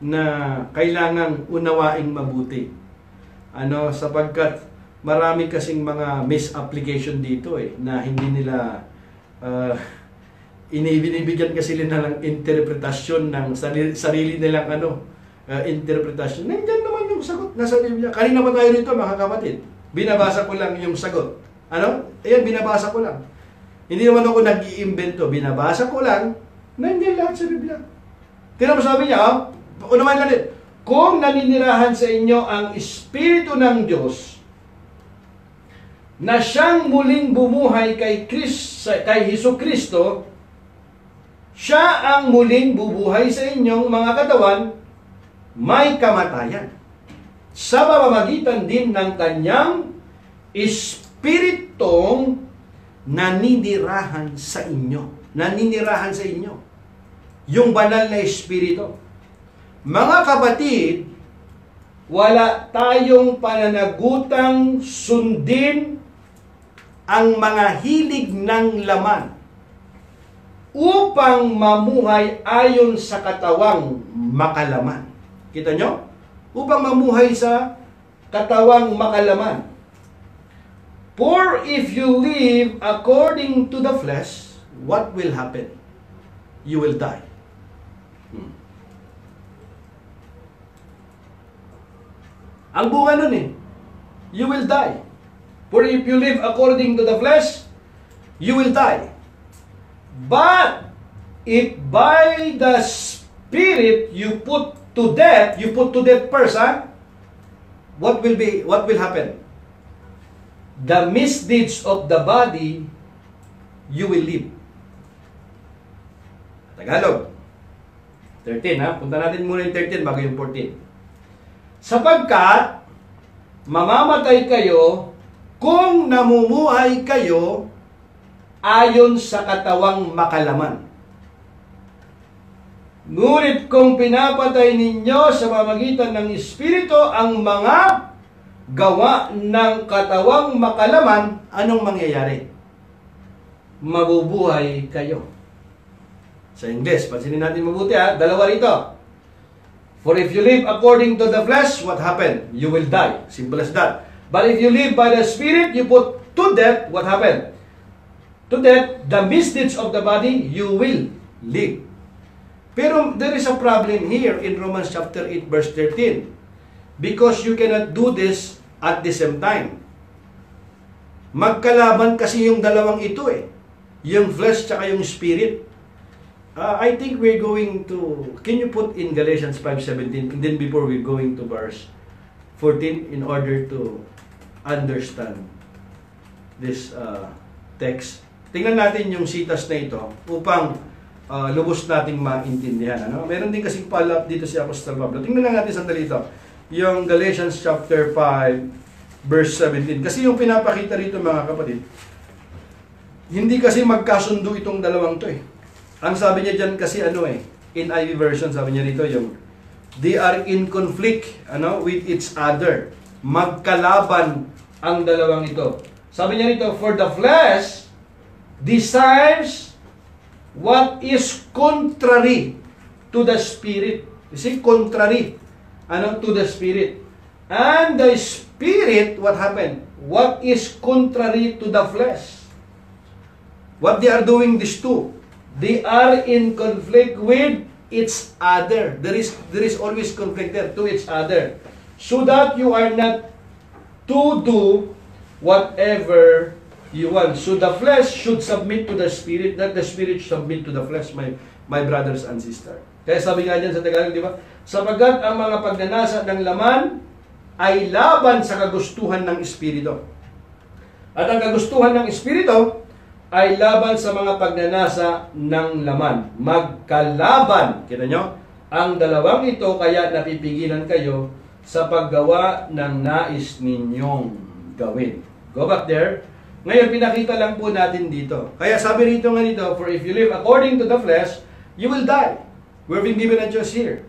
na kailangang unawaing mabuti. Sapagkat marami kasing mga misapplication dito na hindi nila binibigyan kasi nila ng interpretasyon ng sarili nilang interpretasyon. Nandiyan naman yung sagot nasa Biblia. Kanina pa tayo rito, mga kapatid. Binabasa ko lang yung sagot. Ayan, binabasa ko lang. Hindi naman ako nag-iimbento. Binabasa ko lang, nandiyan lahat sa Biblia. Tignan mo, sabi niya, unaman lang din, kung naninirahan sa inyo ang Espiritu ng Diyos, na siyang muling bumuhay kay Hesus Kristo, siya ang muling bubuhay sa inyong mga katawan, may kamatayan. Sa pamamagitan din ng kanyang Espiritong naninirahan sa inyo. Naninirahan sa inyo. Yung banal na Espiritu. Mga kapatid, wala tayong pananagutang sundin ang mga hilig ng laman upang mamuhay ayon sa katawang makalaman. Kita nyo? Upang mamuhay sa katawang makalaman. For if you live according to the flesh, what will happen? You will die. Ang bunga nun you will die. For if you live according to the flesh, you will die. But if by the Spirit you put to death person, what will happen? The misdeeds of the body, you will live. Tagalog. 13 ha. Punta natin muna yung 13 bago yung 14. Sapagkat mamamatay kayo kung namumuhay kayo ayon sa katawang makalaman. Ngunit kung pinapatay ninyo sa pamamagitan ng Espiritu ang mga gawa ng katawang makalaman, anong mangyayari? Mabubuhay kayo. Sa English, pansinin natin mabuti ha, dalawa rito. For if you live according to the flesh, what happened? You will die. Simple as that. But if you live by the Spirit, you put to death, what happened? To death, the misdeeds of the body, you will live. Pero there is a problem here in Romans chapter 8 verse 13. Because you cannot do this at the same time. Magkalaban kasi yung dalawang ito eh. Yung flesh tsaka yung spirit. I think we're going to, can you put in Galatians 5:17 and then before we're going to verse 14 in order to understand this text. Tingnan natin yung sitas na ito upang lubos nating maintindihan. Ano? Meron din kasing follow-up dito si Apostol Pablo. Tingnan lang natin sandali ito. Yung Galatians chapter 5 verse 17. Kasi yung pinapakita rito mga kapatid, hindi kasi magkasundo itong dalawang to eh. Ang sabi niya dyan kasi NIV version sabi niya rito yung they are in conflict with each other. Magkalaban ang dalawang ito. Sabi niya rito, for the flesh desires what is contrary to the spirit. You see, contrary to the spirit. And the spirit, what happened? What is contrary to the flesh? What they are doing these two? They are in conflict with each other. There is always conflict there to each other. So that you are not to do whatever you want. So the flesh should submit to the spirit, not the spirit should submit to the flesh, my brothers and sisters. Kaya sabi nga dyan sa Tagalog, di ba? Sapagat ang mga pagnanasa ng laman ay laban sa kagustuhan ng espiritu. At ang kagustuhan ng espiritu ay laban sa mga pagnanasa ng laman. Magkalaban, kita nyo? Ang dalawang ito kaya napipigilan kayo sa paggawa ng nais ninyong gawin. Go back there. Ngayon, pinakita lang po natin dito. Kaya sabi rito nga dito, for if you live according to the flesh, you will die. We're being given a choice here.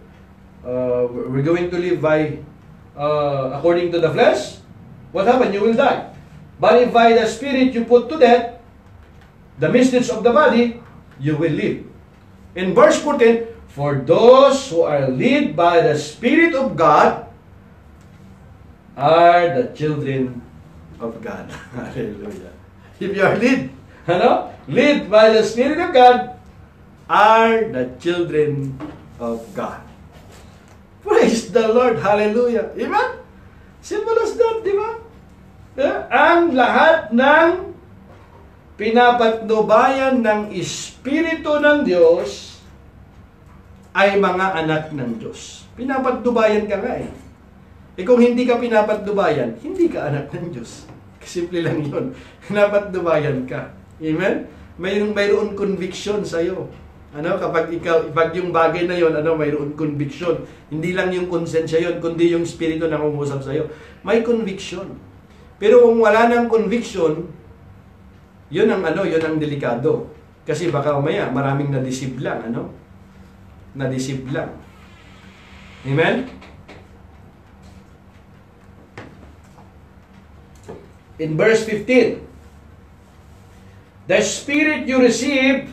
We're going to live by according to the flesh. What happened? You will die. But if by the Spirit you put to death the misdeeds of the body, you will live. In verse 14, for those who are led by the Spirit of God are the children of God. Hallelujah. If you are led, led by the Spirit of God, are the children of God. Praise the Lord. Hallelujah. Amen? Simple as that, di ba? Ang lahat ng pinapatnubayan ng Espiritu ng Diyos ay mga anak ng Diyos. Pinapatnubayan ka nga eh. Kung hindi ka pinapatnubayan, hindi ka anak ng Diyos. Simple lang yun. Pinapatnubayan ka. Amen? Mayroon conviction sa'yo. Kapag yung bagay na yon, mayroon conviction. Hindi lang yung konsensya yon, kundi yung Espiritu na umusap sa'yo. May conviction. Pero kung wala ng conviction, yun ang delikado. Kasi baka umaya, maraming na-deceive lang, Na-deceive lang. Amen? In verse 15, the Spirit you receive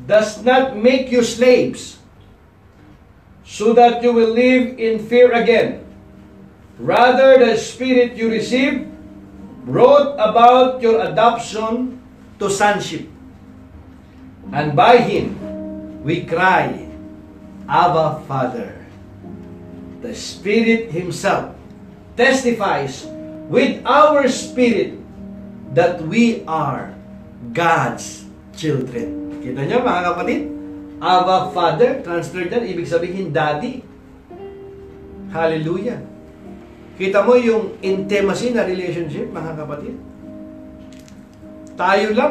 does not make you slaves, so that you will live in fear again. Rather, the Spirit you received brought about your adoption to sonship. And by Him, we cry, Abba, Father. The Spirit Himself testifies with our spirit that we are God's children. Kita niyo mga kapatid? Abba Father, translate yan, ibig sabihin Daddy. Hallelujah. Kita mo yung intimacy na relationship, mga kapatid? Tayo lang,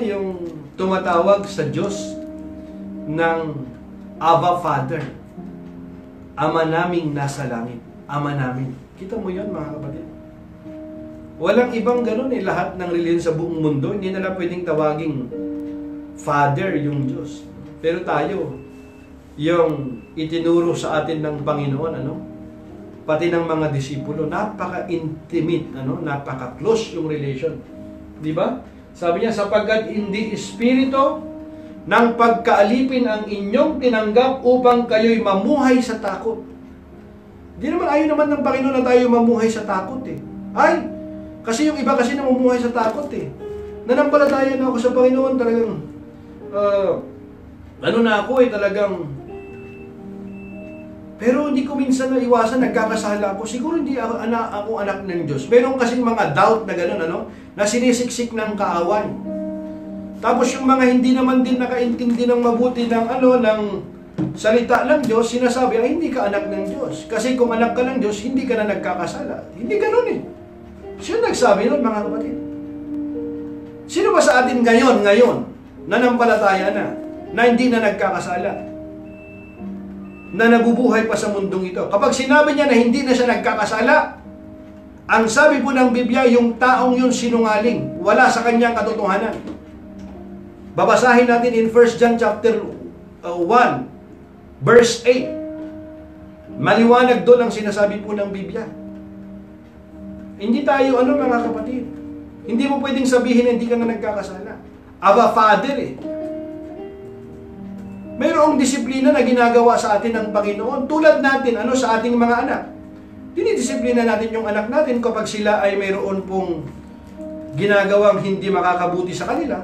yung tumatawag sa Diyos ng Abba Father. Ama naming nasa langit. Ama namin. Kita mo yun, mga kapatid? Walang ibang ganun eh. Lahat ng reliyon sa buong mundo, hindi nila pwedeng tawaging Father yung Diyos. Pero tayo, yung itinuro sa atin ng Panginoon, pati ng mga disipulo, napaka-intimate, napaka-close yung relation. Di ba? Sabi niya, sapagkat hindi espiritu ng pagkaalipin ang inyong tinanggap upang kayo'y mamuhay sa takot. Di naman, ayaw naman ng Panginoon na tayo mamuhay sa takot eh. Ay, kasi yung iba kasi namumuhay sa takot eh. Nanampalataya na ako sa Panginoon, talagang, talagang, pero hindi ko minsan naiwasan, nagkakasala ako. Siguro hindi ako anak ng Diyos. Meron kasing mga doubt na gano'n, na sinisiksik ng kaaway. Tapos yung mga hindi naman din nakaintindi ng mabuti ng ng salita ng Diyos, sinasabi, ay hindi ka anak ng Diyos. Kasi kung anak ka ng Diyos, hindi ka na nagkakasala. Hindi gano'n eh. Sino nagsabi nun, mga kapatid? Sino ba sa atin ngayon, nanampalataya na hindi na nagkakasala? Na nabubuhay pa sa mundong ito. Kapag sinabi niya na hindi na siya nagkakasala, ang sabi po ng Biblia, yung taong yun sinungaling, wala sa kanyang katotohanan. Babasahin natin in 1 John chapter 1, verse 8. Maliwanag doon ang sinasabi po ng Biblia. Hindi tayo, mga kapatid, hindi mo pwedeng sabihin na hindi ka na nagkakasala. Abba Father eh. Mayroong disiplina na ginagawa sa atin ng Panginoon. Tulad natin, sa ating mga anak. Dinidisiplina natin yung anak natin kapag sila ay mayroon pong ginagawang hindi makakabuti sa kanila.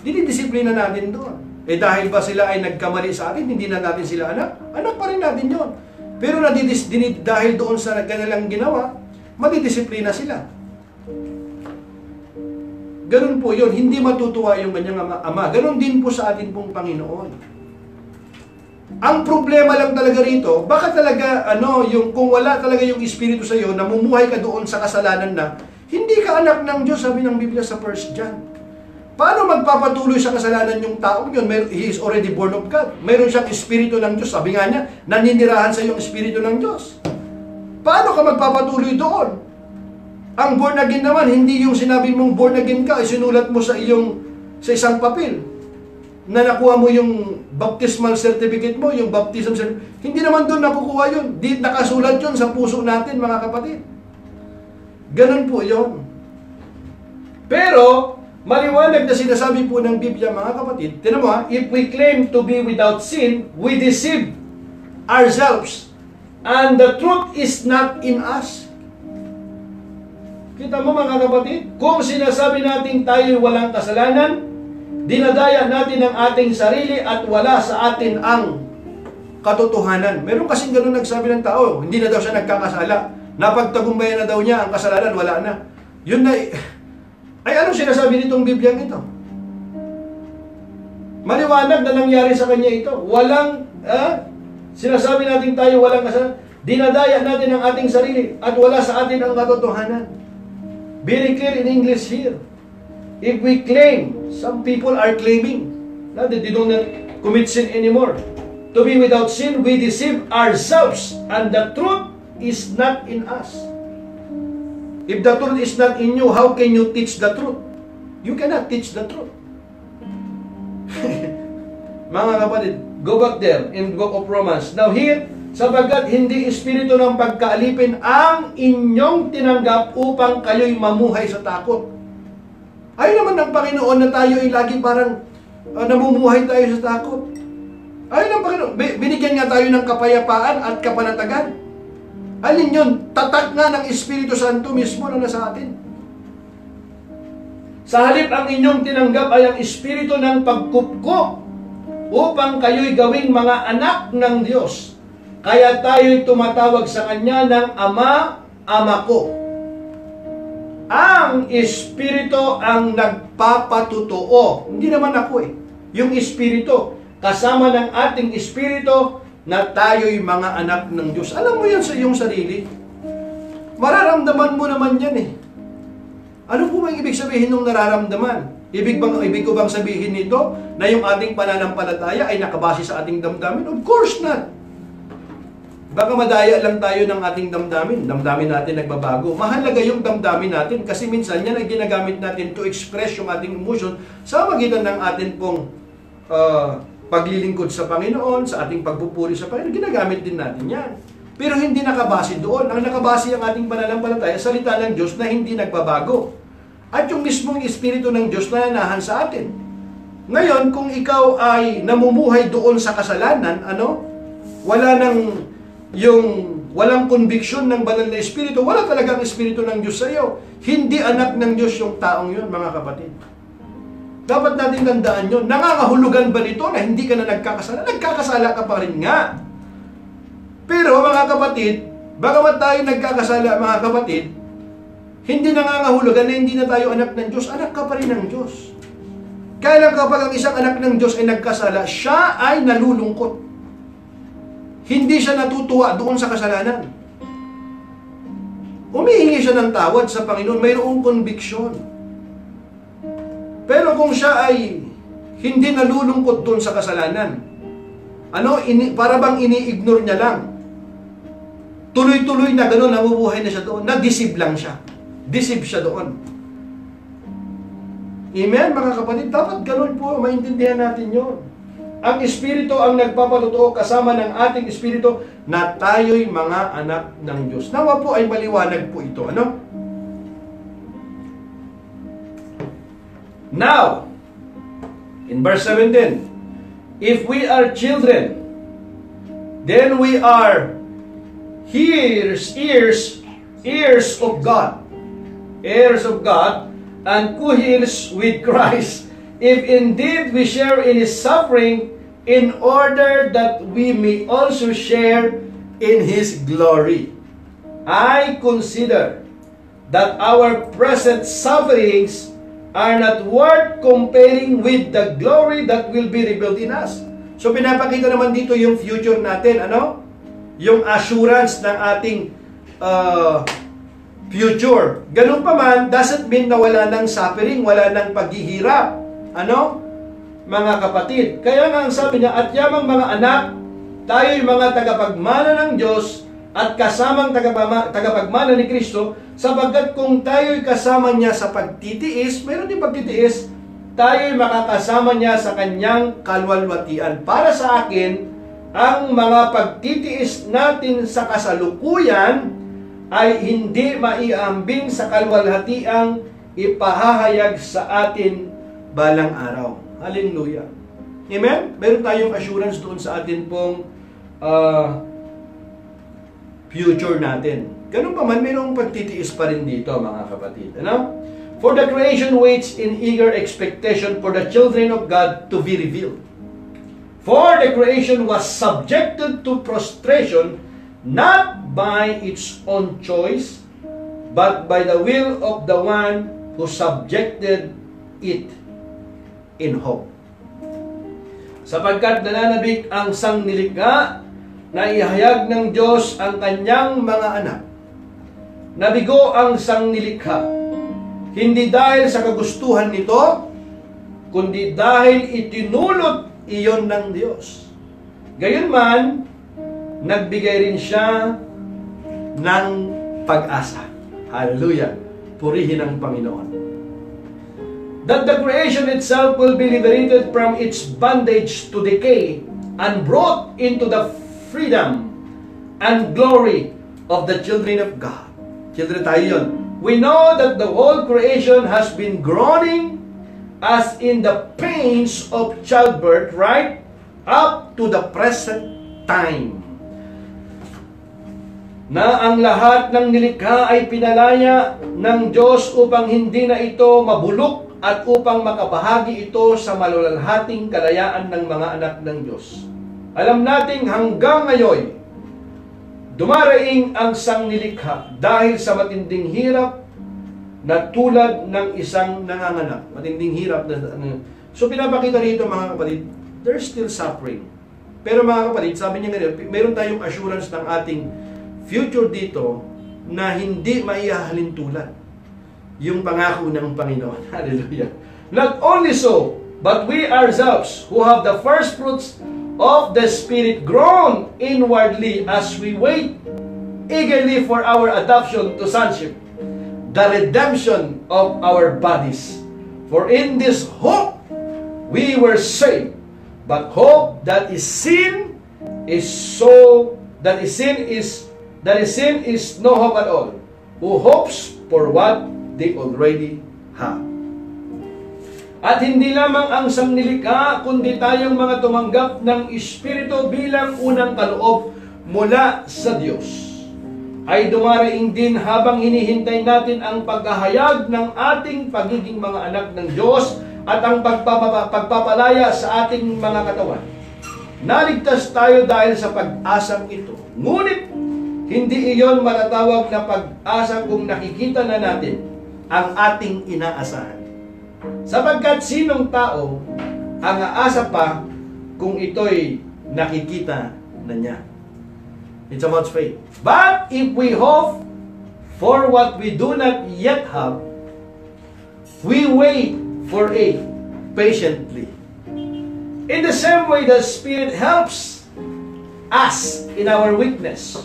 Dinidisiplina natin doon. Dahil ba sila ay nagkamali sa atin, hindi na natin sila anak? Anak pa rin natin yon. Pero dahil doon sa kanilang ginawa, madidisiplina sila. Ganun po yun. Hindi matutuwa yung kanyang ama. Ganun din po sa atin pong Panginoon. Ang problema lang talaga rito, baka talaga, kung wala talaga yung Espiritu sa iyo, namumuhay ka doon sa kasalanan na, hindi ka anak ng Diyos, sabi ng Biblia sa 1 John. Paano magpapatuloy sa kasalanan yung taong yun? He is already born of God. Mayroon siyang Espiritu ng Diyos. Sabi nga niya, naninirahan sa iyo yung Espiritu ng Diyos. Paano ka magpapatuloy doon? Ang born again naman, hindi yung sinabi mong born again ka, isinulat mo sa isang papel na nakuha mo yung baptismal certificate mo, yung baptism certificate. Hindi naman doon nakukuha yun. Di nakasulat yun sa puso natin, mga kapatid. Ganun po yun. Pero, maliwanag na sinasabi po ng Biblia, mga kapatid, tinan mo if we claim to be without sin, we deceive ourselves. And the truth is not in us. Kita mo, mga kapatid, kung sinasabi natin tayo walang kasalanan, dinadaya natin ang ating sarili at wala sa atin ang katotohanan. Meron kasing ganun nagsabi ng tao, hindi na daw siya nagkakasala. Napagtagumpayan na daw niya ang kasalanan, wala na. Yun na, ay anong sinasabi nitong Bibliang ito? Maliwanag na nangyari sa kanya ito. Walang, sinasabi natin tayo walang kasalanan. Dinadaya natin ang ating sarili at wala sa atin ang katotohanan. Very clear in English here. If we claim, some people are claiming that they don't commit sin anymore. To be without sin, we deceive ourselves, and the truth is not in us. If the truth is not in you, how can you teach the truth? You cannot teach the truth. Mga kapatid, go back there in the book of Romans. Now here, sapagkat hindi espiritu ng pagkaalipin ang inyong tinanggap upang kayo'y mamuhay sa takot. Ayaw naman ng Panginoon na tayo ay lagi parang namumuhay tayo sa takot. Ayaw ng Panginoon. Binigyan nga tayo ng kapayapaan at kapanatagan. Alin yun? Tatak nga ng Espiritu Santo mismo na nasa atin. Sa halip ang inyong tinanggap ay ang Espiritu ng pagkupkup upang kayo'y gawing mga anak ng Diyos. Kaya tayo'y tumatawag sa Kanya ng Ama, Ama ko. Ang Espiritu ang nagpapatutuo. Hindi naman ako eh. Yung Espiritu, kasama ng ating Espiritu, na tayo'y mga anak ng Diyos. Alam mo yan sa iyong sarili. Mararamdaman mo naman yan eh. Ano po bang ibig sabihin ng nararamdaman? Ibig ko bang sabihin nito na yung ating pananampalataya ay nakabase sa ating damdamin? Of course not. Baka madaya lang tayo ng ating damdamin. Damdamin natin nagbabago. Mahalaga yung damdamin natin kasi minsan yan ay ginagamit natin to express yung ating emotion sa magitan ng atin pong paglilingkod sa Panginoon, sa ating pagpupuri sa Panginoon. Ginagamit din natin yan. Pero hindi nakabase doon. Ang nakabase ang ating pananampalataya, salita ng Diyos na hindi nagbabago. At yung mismong Espiritu ng Diyos na nanahan sa atin. Ngayon, kung ikaw ay namumuhay doon sa kasalanan, walang conviction ng banal na Espiritu, wala talagang Espiritu ng Diyos sa iyo. Hindi anak ng Diyos yung taong yun, mga kapatid. Dapat natin tandaan yun. Nangangahulugan ba nito na hindi ka na nagkakasala? Nagkakasala ka pa rin nga. Pero mga kapatid, bagamat tayo nagkakasala, mga kapatid, hindi nangangahulugan na hindi na tayo anak ng Diyos. Anak ka pa rin ng Diyos. Kaya lang kapag ang isang anak ng Diyos ay nagkasala, siya ay nalulungkot. Hindi siya natutuwa doon sa kasalanan. Umihingi siya ng tawad sa Panginoon. Mayroong conviction. Pero kung siya ay hindi nalulungkot doon sa kasalanan, para bang ini-ignore niya lang? Tuloy-tuloy na gano'n, nabubuhay na siya doon. Na-deceive lang siya. Deceive siya doon. Amen, mga kapatid? Dapat gano'n po, maintindihan natin yun. Ang Espiritu ang nagpapatutuo kasama ng ating Espiritu na tayo'y mga anak ng Diyos. Nawa po ay maliwanag po ito. Now, in verse 17, if we are children, then we are heirs of God, and co-heirs with Christ, if indeed we share in His suffering, in order that we may also share in His glory. I consider that our present sufferings are not worth comparing with the glory that will be revealed in us. So pinapakita naman dito yung future natin, yung assurance ng ating future. Ganun pa man, doesn't mean na wala ng suffering, wala ng paghihirap. Mga kapatid? Kaya nga ang sabi niya, at yamang mga anak, tayo'y mga tagapagmana ng Diyos at kasamang tagapagmana ni Kristo, sapagkat kung tayo'y kasama niya sa pagtitiis, mayroon din pagtitiis, tayo'y makakasama niya sa kanyang kalwalwatian. Para sa akin, ang mga pagtitiis natin sa kasalukuyan ay hindi maiambing sa kalwalhatiang ipahahayag sa atin balang araw. Hallelujah. Amen? Meron tayong assurance doon sa atin pong future natin. Ganun pa man, mayroong pagtitiis pa rin dito, mga kapatid. For the creation waits in eager expectation for the children of God to be revealed. For the creation was subjected to prostration, not by its own choice, but by the will of the one who subjected it in hope. Sapagkat nananabik ang sangnilikha na ihayag ng Diyos ang kanyang mga anak. Nabigo ang sangnilikha, hindi dahil sa kagustuhan nito, kundi dahil itinulot iyon ng Diyos. Gayunman, nagbigay rin siya ng pag-asa. Hallelujah! Purihin ang Panginoon. That the creation itself will be liberated from its bondage to decay and brought into the freedom and glory of the children of God. Children tayo yun. We know that the whole creation has been groaning as in the pains of childbirth, right? Up to the present time. Na ang lahat ng nilikha ay pinalaya ng Diyos upang hindi na ito mabulok at upang makabahagi ito sa malulalhating kalayaan ng mga anak ng Diyos. Alam nating hanggang ngayon, Dumaraing ang sangnilikha dahil sa matinding hirap na tulad ng isang nanganganak. Matinding hirap So pinapakita rito mga kapatid, there's still suffering. Pero mga kapatid, sabi niya ngayon, meron tayong assurance ng ating future dito na hindi maihahalin tulad yung pangako ng Panginoon. Hallelujah. Not only so, but we ourselves who have the first fruits of the Spirit groan inwardly as we wait eagerly for our adoption to sonship, the redemption of our bodies. For in this hope we were saved. But hope that is sin is no hope at all. Who hopes for what they already have. At hindi lamang ang sangnilikha, kundi tayong mga tumanggap ng Espiritu bilang unang kaloob mula sa Diyos, ay dumaraing din habang hinihintay natin ang paghahayag ng ating pagiging mga anak ng Diyos at ang pagpapalaya sa ating mga katawan. Naligtas tayo dahil sa pag-asang ito. Ngunit, hindi iyon matatawag na pag-asa kung nakikita na natin ang ating inaasahan. Sapagkat sinong tao ang aasa pa kung ito'y nakikita na niya? It's about faith. But if we hope for what we do not yet have, we wait for it patiently. In the same way, the Spirit helps us in our weakness.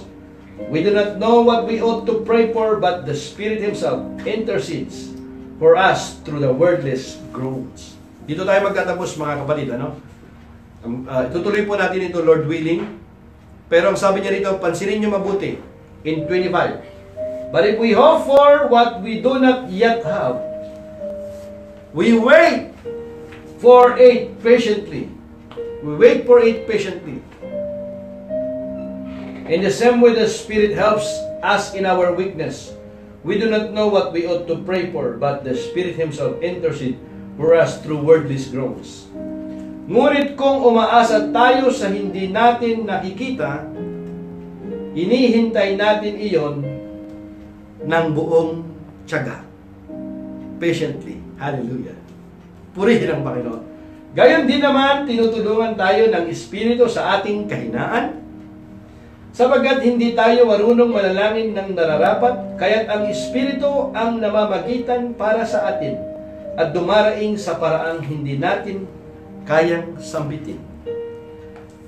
We do not know what we ought to pray for, but the Spirit Himself intercedes for us through the wordless groans. Dito tayo magtatapos mga kapatid, ano? Tutuloy po natin ito, Lord willing. Pero ang sabi niya rito, pansinin niyo mabuti, in 25. But if we hope for what we do not yet have, we wait for it patiently. We wait for it patiently. In the same way, the Spirit helps us in our weakness. We do not know what we ought to pray for, but the Spirit Himself intercedes for us through wordless groans. Ngunit kung umaasa tayo sa hindi natin nakikita, hinihintay natin iyon ng buong tiyaga. Patiently. Hallelujah. Purihin ang Panginoon. Gayon din naman, tinutulungan tayo ng Espiritu sa ating kahinaan, sapagkat hindi tayo marunong manalangin ng nararapat, kaya't ang Espiritu ang namamagitan para sa atin at dumaraing sa paraang hindi natin kayang sambitin.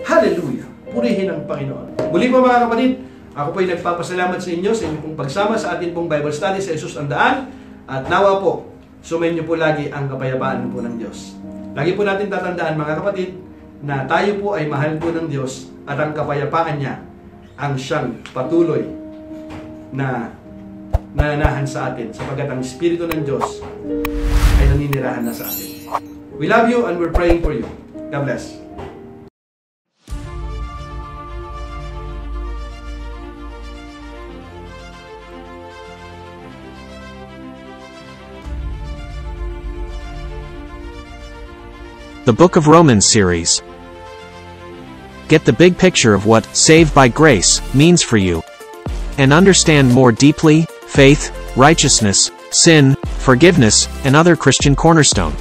Hallelujah! Purihin ang Panginoon. Muli po mga kapatid, ako po ay nagpapasalamat sa inyo sa inyong pong pagsama sa ating pong Bible study sa Jesus ang Daan, at nawa po, sumayin niyo po lagi ang kapayapaan po ng Diyos. Lagi po natin tatandaan mga kapatid na tayo po ay mahal po ng Diyos at ang kapayapaan niya ang siyang patuloy na nananahan sa atin sapagkat ang Espiritu ng Diyos ay naninirahan na sa atin. We love you and we're praying for you. God bless. The Book of Romans series. Get the big picture of what saved by grace means for you, and understand more deeply faith, righteousness, sin, forgiveness, and other Christian cornerstone.